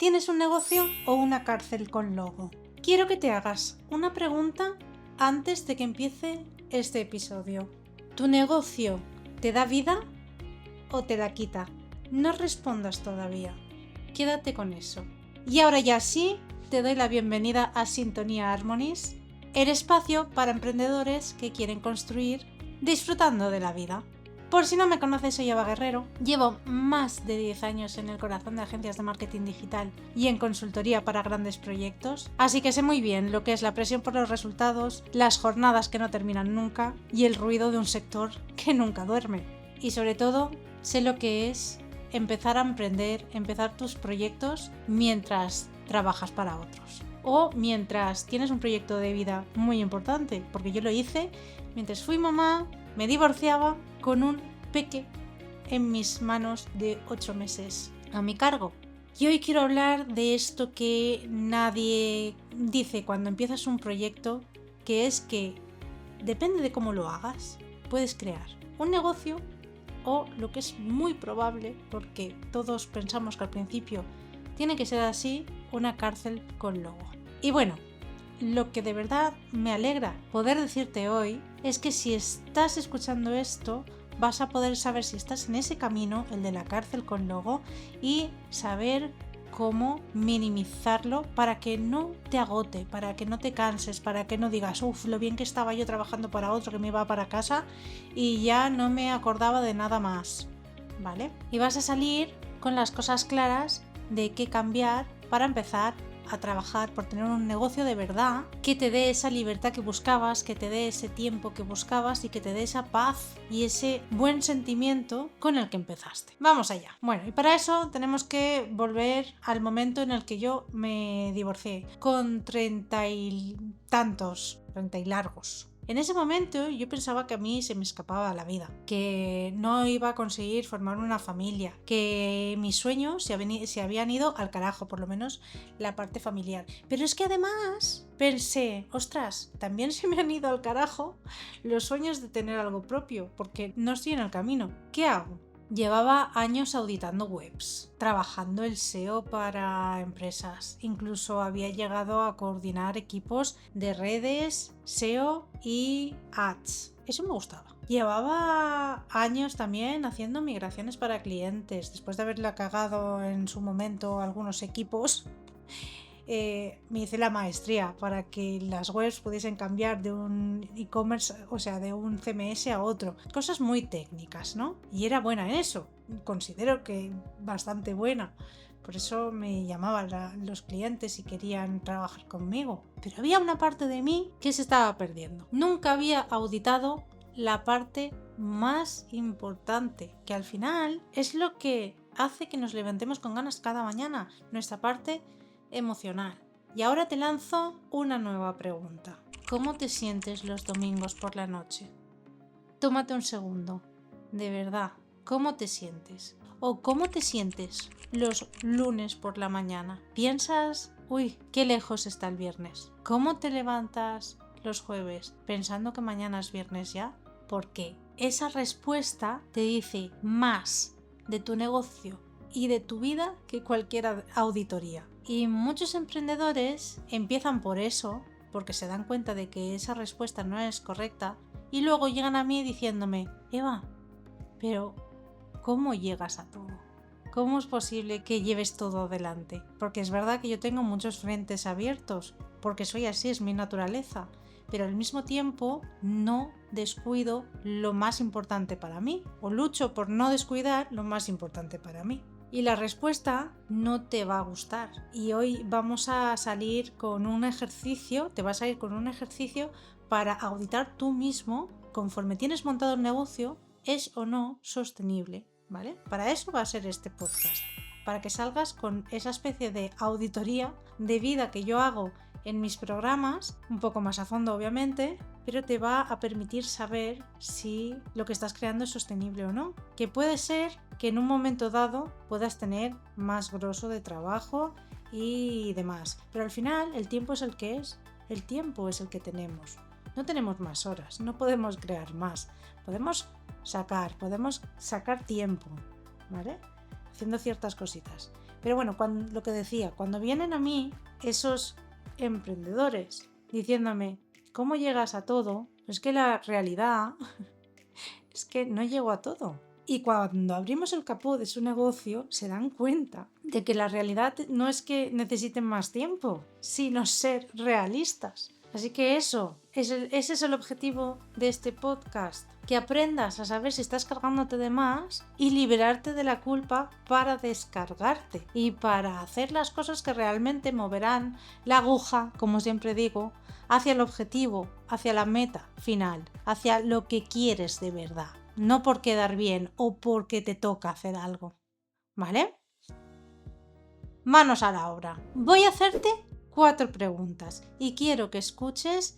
¿Tienes un negocio o una cárcel con logo? Quiero que te hagas una pregunta antes de que empiece este episodio. ¿Tu negocio te da vida o te la quita? No respondas todavía. Quédate con eso. Y ahora ya sí, te doy la bienvenida a Sintonía Harmonies, el espacio para emprendedores que quieren construir disfrutando de la vida. Por si no me conoces, soy Eva Guerrero. Llevo más de 10 años en el corazón de agencias de marketing digital y en consultoría para grandes proyectos, así que sé muy bien lo que es la presión por los resultados, las jornadas que no terminan nunca y el ruido de un sector que nunca duerme. Y sobre todo, sé lo que es empezar a emprender, empezar tus proyectos mientras trabajas para otros. O mientras tienes un proyecto de vida muy importante, porque yo lo hice mientras fui mamá, me divorciaba con un peque en mis manos de 8 meses a mi cargo. Y hoy quiero hablar de esto que nadie dice cuando empiezas un proyecto, que es que depende de cómo lo hagas, puedes crear un negocio o, lo que es muy probable, porque todos pensamos que al principio tiene que ser así, una cárcel con logo. Y bueno, lo que de verdad me alegra poder decirte hoy es que si estás escuchando esto, vas a poder saber si estás en ese camino, el de la cárcel con logo, y saber cómo minimizarlo para que no te agote, para que no te canses, para que no digas, uff, lo bien que estaba yo trabajando para otro que me iba para casa y ya no me acordaba de nada más, ¿vale? Y vas a salir con las cosas claras de qué cambiar para empezar a trabajar por tener un negocio de verdad que te dé esa libertad que buscabas, que te dé ese tiempo que buscabas y que te dé esa paz y ese buen sentimiento con el que empezaste. Vamos allá. Bueno, y para eso tenemos que volver al momento en el que yo me divorcié, con 30 y tantos, 30 y largos. En ese momento yo pensaba que a mí se me escapaba la vida, que no iba a conseguir formar una familia, que mis sueños se habían ido al carajo, por lo menos la parte familiar. Pero es que además pensé, ostras, también se me han ido al carajo los sueños de tener algo propio, porque no estoy en el camino. ¿Qué hago? Llevaba años auditando webs, trabajando el SEO para empresas, incluso había llegado a coordinar equipos de redes, SEO y ads. Eso me gustaba. Llevaba años también haciendo migraciones para clientes, después de haberla cagado en su momento algunos equipos. Me hice la maestría para que las webs pudiesen cambiar de un e-commerce, o sea, de un CMS a otro. Cosas muy técnicas, ¿no? Y era buena en eso. Considero que bastante buena. Por eso me llamaban los clientes y querían trabajar conmigo. Pero había una parte de mí que se estaba perdiendo. Nunca había auditado la parte más importante, que al final es lo que hace que nos levantemos con ganas cada mañana. Nuestra parte emocional. Y ahora te lanzo una nueva pregunta. ¿Cómo te sientes los domingos por la noche? Tómate un segundo. De verdad, ¿cómo te sientes? ¿O cómo te sientes los lunes por la mañana? ¿Piensas, uy, qué lejos está el viernes? ¿Cómo te levantas los jueves pensando que mañana es viernes ya? Porque esa respuesta te dice más de tu negocio y de tu vida que cualquier auditoría. Y muchos emprendedores empiezan por eso, porque se dan cuenta de que esa respuesta no es correcta, y luego llegan a mí diciéndome, Eva, pero ¿cómo llegas a todo? ¿Cómo es posible que lleves todo adelante? Porque es verdad que yo tengo muchos frentes abiertos, porque soy así, es mi naturaleza, pero al mismo tiempo no descuido lo más importante para mí, o lucho por no descuidar lo más importante para mí. Y la respuesta no te va a gustar. Y hoy vamos a salir con un ejercicio, te vas a ir con un ejercicio para auditar tú mismo, conforme tienes montado el negocio, es o no sostenible, ¿vale? Para eso va a ser este podcast, para que salgas con esa especie de auditoría de vida que yo hago en mis programas, un poco más a fondo obviamente, pero te va a permitir saber si lo que estás creando es sostenible o no. Que puede ser que en un momento dado puedas tener más grosso de trabajo y demás, pero al final el tiempo es el que es, el tiempo es el que tenemos. No tenemos más horas, no podemos crear más, podemos sacar tiempo, ¿vale? Haciendo ciertas cositas. Pero bueno, lo que decía, cuando vienen a mí esos emprendedores diciéndome, ¿cómo llegas a todo? Es que la realidad es que no llego a todo. Y cuando abrimos el capó de su negocio, se dan cuenta de que la realidad no es que necesiten más tiempo, sino ser realistas. Así que ese es el objetivo de este podcast, que aprendas a saber si estás cargándote de más y liberarte de la culpa para descargarte y para hacer las cosas que realmente moverán la aguja, como siempre digo, hacia el objetivo, hacia la meta final, hacia lo que quieres de verdad. No por quedar bien o porque te toca hacer algo, ¿vale? Manos a la obra. Voy a hacerte 4 preguntas y quiero que escuches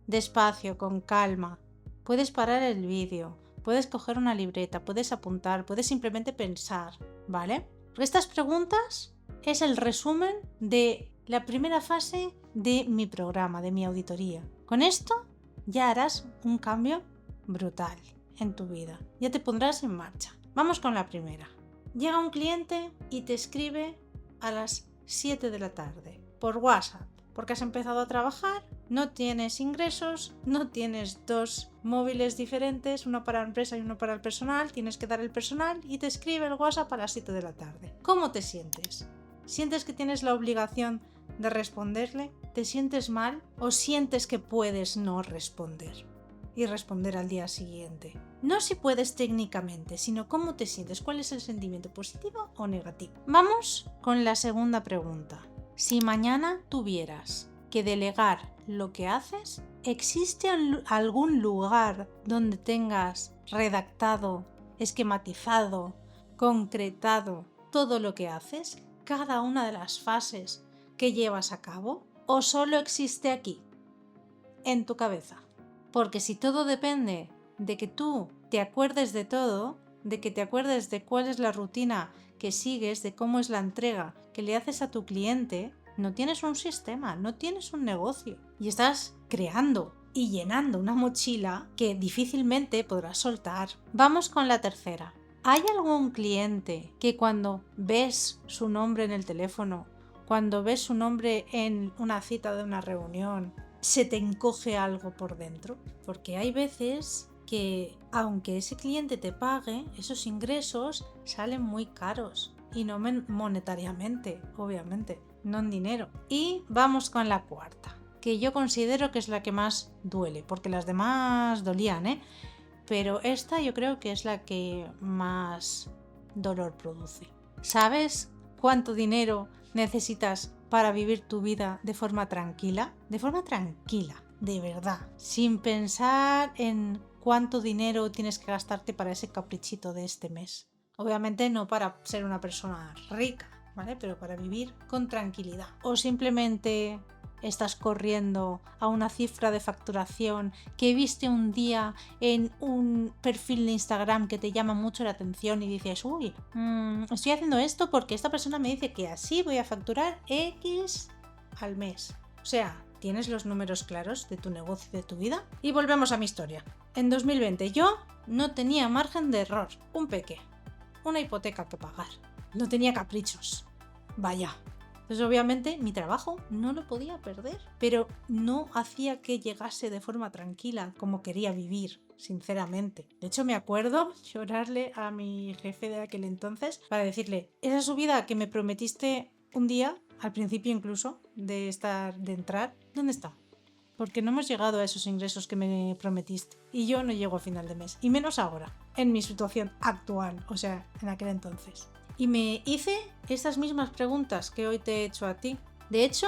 despacio, con calma. Puedes parar el vídeo, puedes coger una libreta, puedes apuntar, puedes simplemente pensar, ¿vale? Porque estas preguntas es el resumen de la primera fase de mi programa, de mi auditoría. Con esto ya harás un cambio brutal en tu vida. Ya te pondrás en marcha. Vamos con la primera. Llega un cliente y te escribe a las 7 de la tarde por WhatsApp porque has empezado a trabajar, no tienes ingresos, no tienes 2 móviles diferentes, uno para la empresa y uno para el personal, tienes que dar el personal y te escribe el WhatsApp a las 7 de la tarde. ¿Cómo te sientes? ¿Sientes que tienes la obligación de responderle? ¿Te sientes mal o sientes que puedes no responder y responder al día siguiente? No si puedes técnicamente, sino cómo te sientes, cuál es el sentimiento, positivo o negativo. Vamos con la segunda pregunta. Si mañana tuvieras que delegar lo que haces, ¿existe algún lugar donde tengas redactado, esquematizado, concretado todo lo que haces, cada una de las fases que llevas a cabo? ¿O solo existe aquí, en tu cabeza? Porque si todo depende de que tú te acuerdes de todo, de que te acuerdes de cuál es la rutina que sigues, de cómo es la entrega que le haces a tu cliente, no tienes un sistema, no tienes un negocio y estás creando y llenando una mochila que difícilmente podrás soltar. Vamos con la tercera. ¿Hay algún cliente que cuando ves su nombre en el teléfono, cuando ves su nombre en una cita de una reunión, se te encoge algo por dentro? Porque hay veces que aunque ese cliente te pague, esos ingresos salen muy caros y no monetariamente, obviamente, no en dinero. Y vamos con la cuarta, que yo considero que es la que más duele, porque las demás dolían, pero esta yo creo que es la que más dolor produce. ¿Sabes cuánto dinero necesitas para vivir tu vida de forma tranquila? De forma tranquila, de verdad, sin pensar en cuánto dinero tienes que gastarte para ese caprichito de este mes. Obviamente no para ser una persona rica, ¿vale? Pero para vivir con tranquilidad. O simplemente estás corriendo a una cifra de facturación que viste un día en un perfil de Instagram que te llama mucho la atención y dices, uy, estoy haciendo esto porque esta persona me dice que así voy a facturar X al mes. O sea, ¿tienes los números claros de tu negocio y de tu vida? Y volvemos a mi historia. En 2020 yo no tenía margen de error, un peque, una hipoteca que pagar, no tenía caprichos, vaya. Entonces obviamente mi trabajo no lo podía perder, pero no hacía que llegase de forma tranquila como quería vivir, sinceramente. De hecho me acuerdo llorarle a mi jefe de aquel entonces para decirle, esa subida que me prometiste un día, al principio incluso, de entrar, ¿dónde está? Porque no hemos llegado a esos ingresos que me prometiste y yo no llego a final de mes, y menos ahora, en mi situación actual, o sea, en aquel entonces. Y me hice estas mismas preguntas que hoy te he hecho a ti. De hecho,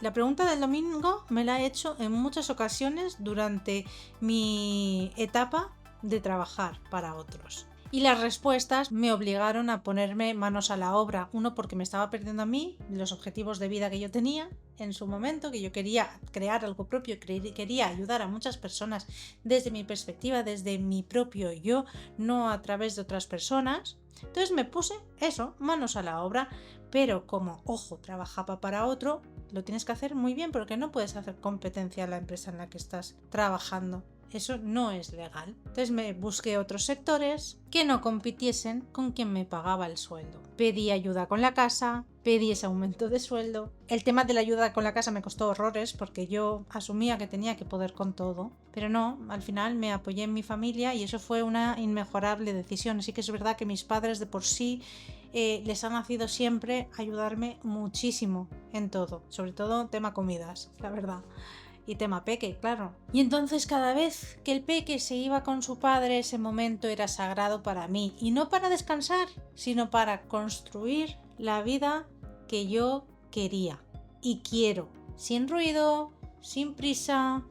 la pregunta del domingo me la he hecho en muchas ocasiones durante mi etapa de trabajar para otros. Y las respuestas me obligaron a ponerme manos a la obra. Uno, porque me estaba perdiendo a mí, los objetivos de vida que yo tenía en su momento, que yo quería crear algo propio, quería ayudar a muchas personas desde mi perspectiva, desde mi propio yo, no a través de otras personas. Entonces me puse eso, manos a la obra, pero como, ojo, trabajaba para otro, lo tienes que hacer muy bien porque no puedes hacer competencia a la empresa en la que estás trabajando. Eso no es legal. Entonces me busqué otros sectores que no compitiesen con quien me pagaba el sueldo. Pedí ayuda con la casa, pedí ese aumento de sueldo. El tema de la ayuda con la casa me costó horrores porque yo asumía que tenía que poder con todo, pero no, al final me apoyé en mi familia y eso fue una inmejorable decisión. Así que es verdad que mis padres de por sí les ha nacido siempre ayudarme muchísimo en todo, sobre todo tema comidas, la verdad. Y tema peque, claro. Y entonces cada vez que el peque se iba con su padre, ese momento era sagrado para mí. Y no para descansar, sino para construir la vida que yo quería y quiero. Sin ruido, sin prisa,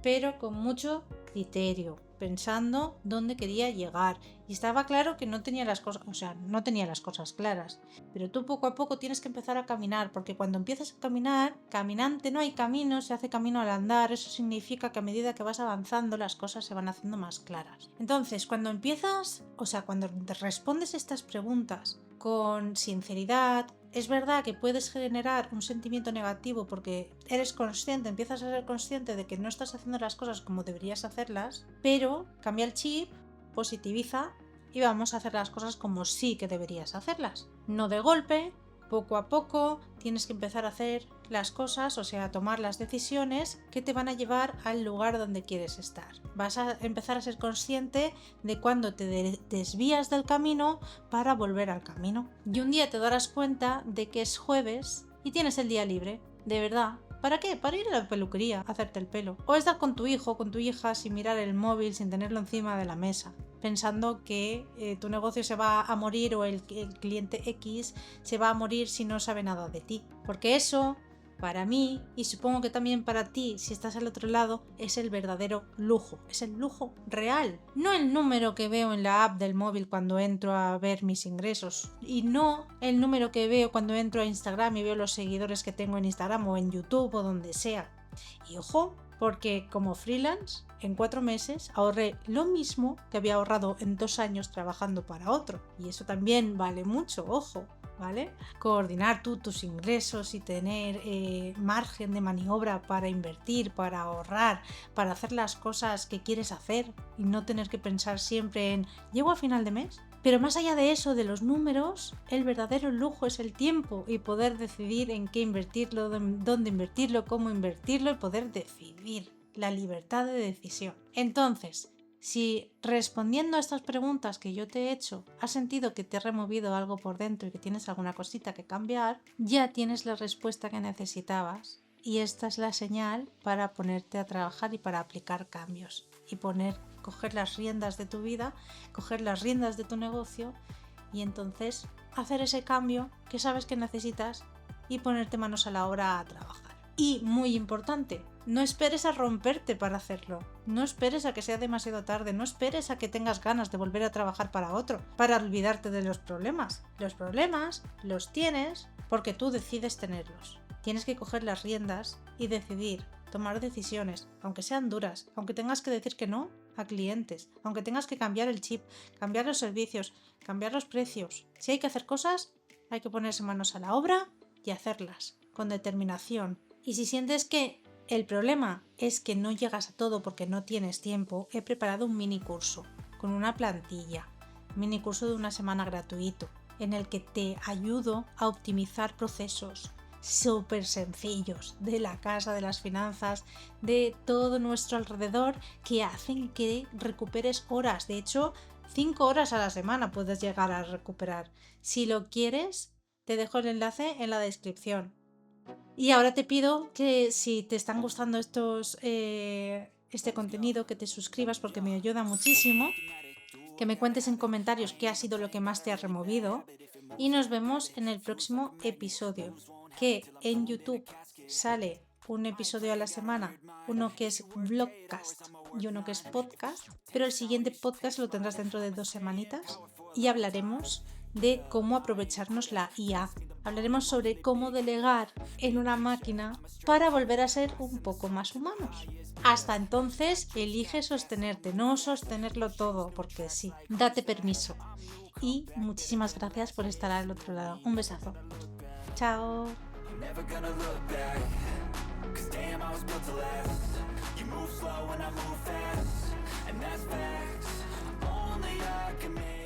pero con mucho criterio, pensando dónde quería llegar. Y estaba claro que no tenía las cosas claras. Pero tú poco a poco tienes que empezar a caminar, porque cuando empiezas a caminar, caminante no hay camino, se hace camino al andar. Eso significa que a medida que vas avanzando las cosas se van haciendo más claras. Entonces, cuando te respondes estas preguntas con sinceridad, es verdad que puedes generar un sentimiento negativo porque empiezas a ser consciente de que no estás haciendo las cosas como deberías hacerlas, pero cambia el chip, positiviza y vamos a hacer las cosas como sí que deberías hacerlas. No de golpe, poco a poco tienes que empezar a hacer las cosas, a tomar las decisiones que te van a llevar al lugar donde quieres estar. Vas a empezar a ser consciente de cuando te desvías del camino para volver al camino. Y un día te darás cuenta de que es jueves y tienes el día libre, de verdad. ¿Para qué? Para ir a la peluquería, a hacerte el pelo. O estar con tu hijo, con tu hija, sin mirar el móvil, sin tenerlo encima de la mesa, pensando que tu negocio se va a morir o el cliente X se va a morir si no sabe nada de ti. Porque eso, para mí, y supongo que también para ti, si estás al otro lado, es el verdadero lujo. Es el lujo real. No el número que veo en la app del móvil cuando entro a ver mis ingresos. Y no el número que veo cuando entro a Instagram y veo los seguidores que tengo en Instagram o en YouTube o donde sea. Y ojo, porque como freelance, en 4 meses ahorré lo mismo que había ahorrado en 2 años trabajando para otro. Y eso también vale mucho, ojo, ¿vale? Coordinar tus ingresos y tener margen de maniobra para invertir, para ahorrar, para hacer las cosas que quieres hacer y no tener que pensar siempre en ¿llego a final de mes? Pero más allá de eso, de los números, el verdadero lujo es el tiempo y poder decidir en qué invertirlo, dónde invertirlo, cómo invertirlo y poder decidir. La libertad de decisión. Entonces, si respondiendo a estas preguntas que yo te he hecho has sentido que te he removido algo por dentro y que tienes alguna cosita que cambiar, ya tienes la respuesta que necesitabas y esta es la señal para ponerte a trabajar y para aplicar cambios y coger las riendas de tu vida, coger las riendas de tu negocio y entonces hacer ese cambio que sabes que necesitas y ponerte manos a la obra a trabajar. Y muy importante, no esperes a romperte para hacerlo, no esperes a que sea demasiado tarde, no esperes a que tengas ganas de volver a trabajar para otro, para olvidarte de los problemas. Los problemas los tienes porque tú decides tenerlos. Tienes que coger las riendas y decidir, tomar decisiones, aunque sean duras, aunque tengas que decir que no a clientes, aunque tengas que cambiar el chip, cambiar los servicios, cambiar los precios. Si hay que hacer cosas, hay que ponerse manos a la obra y hacerlas con determinación. Y si sientes que el problema es que no llegas a todo porque no tienes tiempo, he preparado un mini curso con una plantilla, un mini curso de 1 semana gratuito, en el que te ayudo a optimizar procesos súper sencillos de la casa, de las finanzas, de todo nuestro alrededor, que hacen que recuperes horas. De hecho, 5 horas a la semana puedes llegar a recuperar. Si lo quieres, te dejo el enlace en la descripción. Y ahora te pido que si te están gustando este contenido, que te suscribas porque me ayuda muchísimo, que me cuentes en comentarios qué ha sido lo que más te ha removido y nos vemos en el próximo episodio, que en YouTube sale un episodio a la semana, uno que es vlogcast y uno que es podcast, pero el siguiente podcast lo tendrás dentro de 2 semanitas y hablaremos de cómo aprovecharnos la IA. Hablaremos sobre cómo delegar en una máquina para volver a ser un poco más humanos. Hasta entonces, elige sostenerte, no sostenerlo todo, porque sí, date permiso. Y muchísimas gracias por estar al otro lado. Un besazo. Chao. Never gonna look back, 'cause damn, I was built to last. You move slow and I move fast, and that's facts. Only I can make